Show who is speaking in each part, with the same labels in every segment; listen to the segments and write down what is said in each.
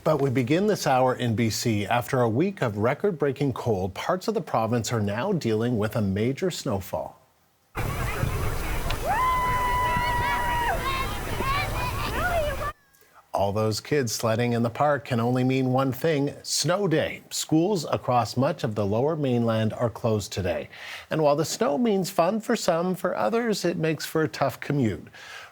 Speaker 1: But we begin this hour in BC. After a week of record-breaking cold, parts of the province are now dealing with a major snowfall. All those kids sledding in the park can only mean one thing: snow day. Schools across much of the lower mainland are closed today. And while the snow means fun for some, for others it makes for a tough commute.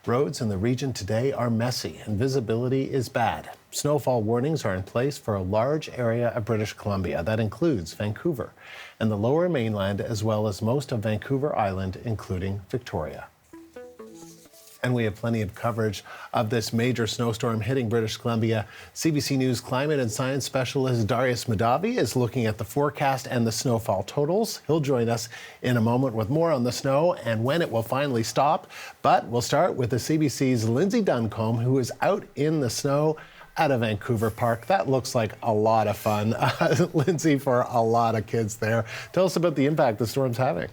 Speaker 1: Roads in the region today are messy and visibility is bad. Snowfall warnings are in place for a large area of British Columbia. That includes Vancouver and the lower mainland, as well as most of Vancouver Island, including Victoria. And we have plenty of coverage of this major snowstorm hitting British Columbia. CBC News climate and science specialist Darius Madavi is looking at the forecast and the snowfall totals. He'll join us in a moment with more on the snow and when it will finally stop. But we'll start with the CBC's Lindsay Duncombe, who is out in the snow at a Vancouver park. That looks like a lot of fun, Lindsay, for a lot of kids there. Tell us about the impact the storm's having.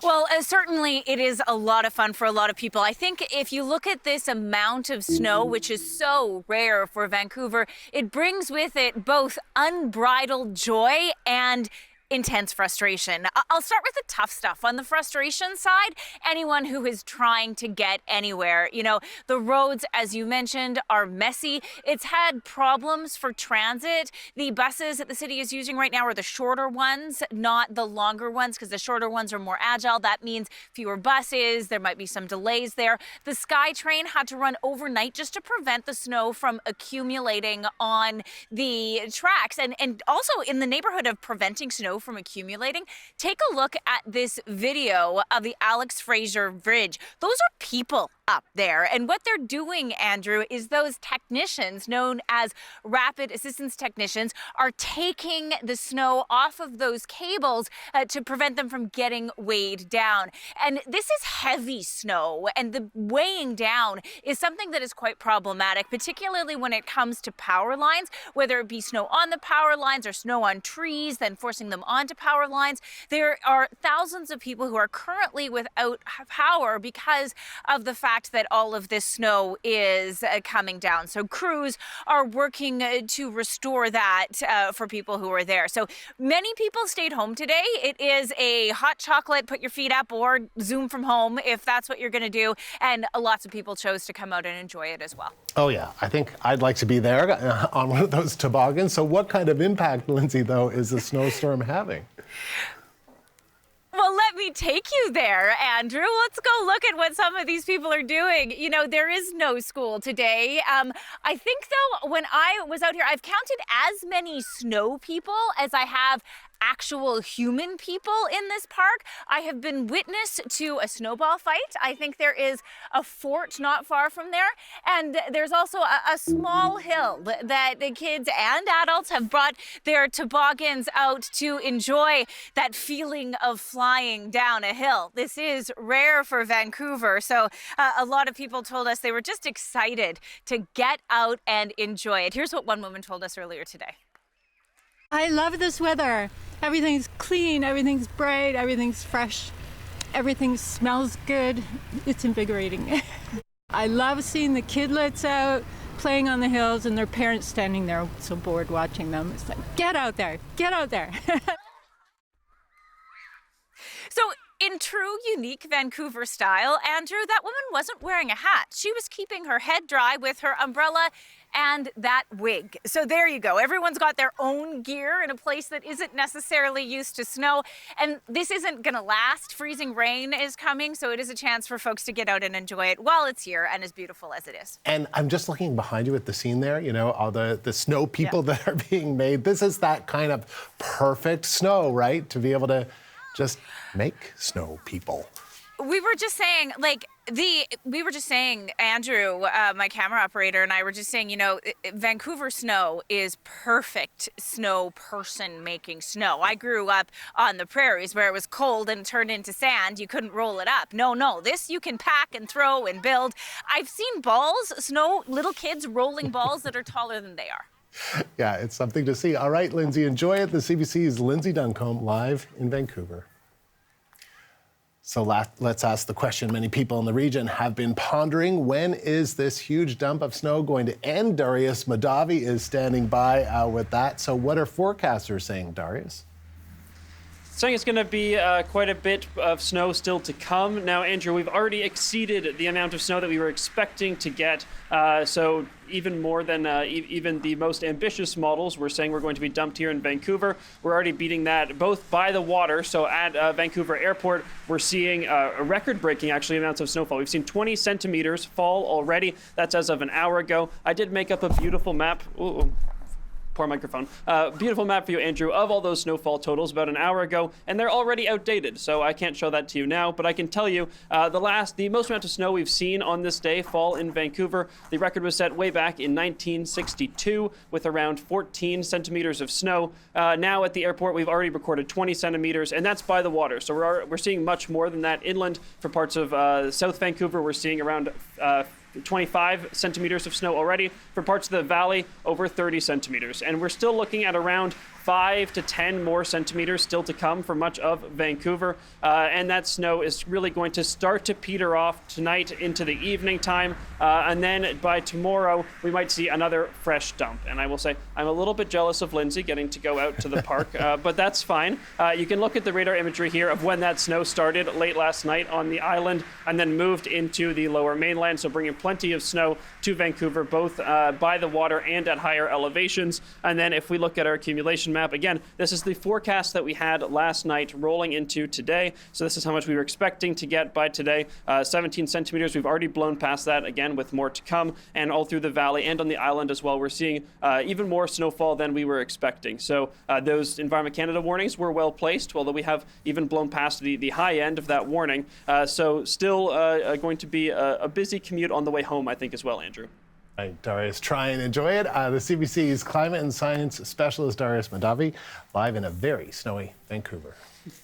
Speaker 2: Well, certainly it is a lot of fun for a lot of people. I think if you look at this amount of snow, which is so rare for Vancouver, it brings with it both unbridled joy and intense frustration. I'll start with the tough stuff. On the frustration side, anyone who is trying to get anywhere. You know, the roads, as you mentioned, are messy. It's had problems for transit. The buses that the city is using right now are the shorter ones, not the longer ones, because the shorter ones are more agile. That means fewer buses. There might be some delays there. The SkyTrain had to run overnight just to prevent the snow from accumulating on the tracks. And also in the neighborhood of preventing snow from accumulating, take a look at this video of the Alex Fraser Bridge. Those are people up there. And what they're doing, Andrew, is those technicians known as rapid assistance technicians are taking the snow off of those cables to prevent them from getting weighed down. And this is heavy snow, and the weighing down is something that is quite problematic, particularly when it comes to power lines, whether it be snow on the power lines or snow on trees, then forcing them onto power lines. There are thousands of people who are currently without power because of the fact that all of this snow is coming down. So crews are working to restore that for people who are there. So many people stayed home today. It is a hot chocolate, put your feet up, or Zoom from home if that's what you're going to do. And lots of people chose to come out and enjoy it as well.
Speaker 1: Oh, yeah. I think I'd like to be there on one of those toboggans. So what kind of impact, Lindsay, though, is the snowstorm having?
Speaker 2: Well, let me take you there, Andrew. Let's go look at what some of these people are doing. You know, there is no school today. I think, though, when I was out here, I've counted as many snow people as I have actual human people in this park. I have been witness to a snowball fight. I think there is a fort not far from there. And there's also a small hill that the kids and adults have brought their toboggans out to enjoy that feeling of flying down a hill. This is rare for Vancouver. So a lot of people told us they were just excited to get out and enjoy it. Here's what one woman told us earlier today.
Speaker 3: I love this weather. Everything's clean, everything's bright, everything's fresh, everything smells good. It's invigorating. I love seeing the kidlets out playing on the hills and their parents standing there so bored watching them. It's like, get out there, get out there.
Speaker 2: So in true unique Vancouver style, Andrew, that woman wasn't wearing a hat. She was keeping her head dry with her umbrella and that wig. So there you go. Everyone's got their own gear in a place that isn't necessarily used to snow. And this isn't going to last. Freezing rain is coming, so it is a chance for folks to get out and enjoy it while it's here and as beautiful as it is.
Speaker 1: And I'm just looking behind you at the scene there, you know, all the snow people that are being made. This is that kind of perfect snow, right? To be able to just make snow people.
Speaker 2: We were just saying, Andrew, my camera operator, and I were just saying, you know, Vancouver snow is perfect snow person making snow. I grew up on the prairies where it was cold and turned into sand. You couldn't roll it up. No, this you can pack and throw and build. I've seen little kids rolling balls that are taller than they are.
Speaker 1: Yeah, it's something to see. All right, Lindsay, enjoy it. The CBC's Lindsay Duncombe live in Vancouver. So let's ask the question many people in the region have been pondering. When is this huge dump of snow going to end? Darius Madavi is standing by with that. So what are forecasters saying, Darius?
Speaker 4: Saying it's going to be quite a bit of snow still to come. Now, Andrew, we've already exceeded the amount of snow that we were expecting to get. So even more than even the most ambitious models were saying we're going to be dumped here in Vancouver. We're already beating that both by the water. So at Vancouver Airport, we're seeing a record-breaking actually amounts of snowfall. We've seen 20 centimeters fall already. That's as of an hour ago. I did make up a beautiful map. Ooh. Poor microphone. Beautiful map for you, Andrew, of all those snowfall totals about an hour ago, and they're already outdated, so I can't show that to you now, but I can tell you the most amount of snow we've seen on this day fall in Vancouver. The record was set way back in 1962 with around 14 centimeters of snow. Now at the airport, we've already recorded 20 centimeters, and that's by the water, so we're seeing much more than that inland. For parts of South Vancouver, we're seeing around 25 centimeters of snow already. For parts of the valley, over 30 centimeters. And we're still looking at around 5 to 10 more centimeters still to come for much of Vancouver. And that snow is really going to start to peter off tonight into the evening time. And then by tomorrow, we might see another fresh dump. And I will say, I'm a little bit jealous of Lindsay getting to go out to the park, but that's fine. You can look at the radar imagery here of when that snow started late last night on the island and then moved into the lower mainland. So bringing plenty of snow to Vancouver, both by the water and at higher elevations. And then if we look at our accumulation map, again, this is the forecast that we had last night rolling into today. So this is how much we were expecting to get by today. 17 centimeters. We've already blown past that, again, with more to come. And all through the valley and on the island as well, we're seeing even more snowfall than we were expecting. So those Environment Canada warnings were well placed, although we have even blown past the high end of that warning. So still going to be a busy commute on the way home, I think, as well, Andrew.
Speaker 1: Right, Darius, try and enjoy it. The CBC's climate and science specialist, Darius Madavi, live in a very snowy Vancouver.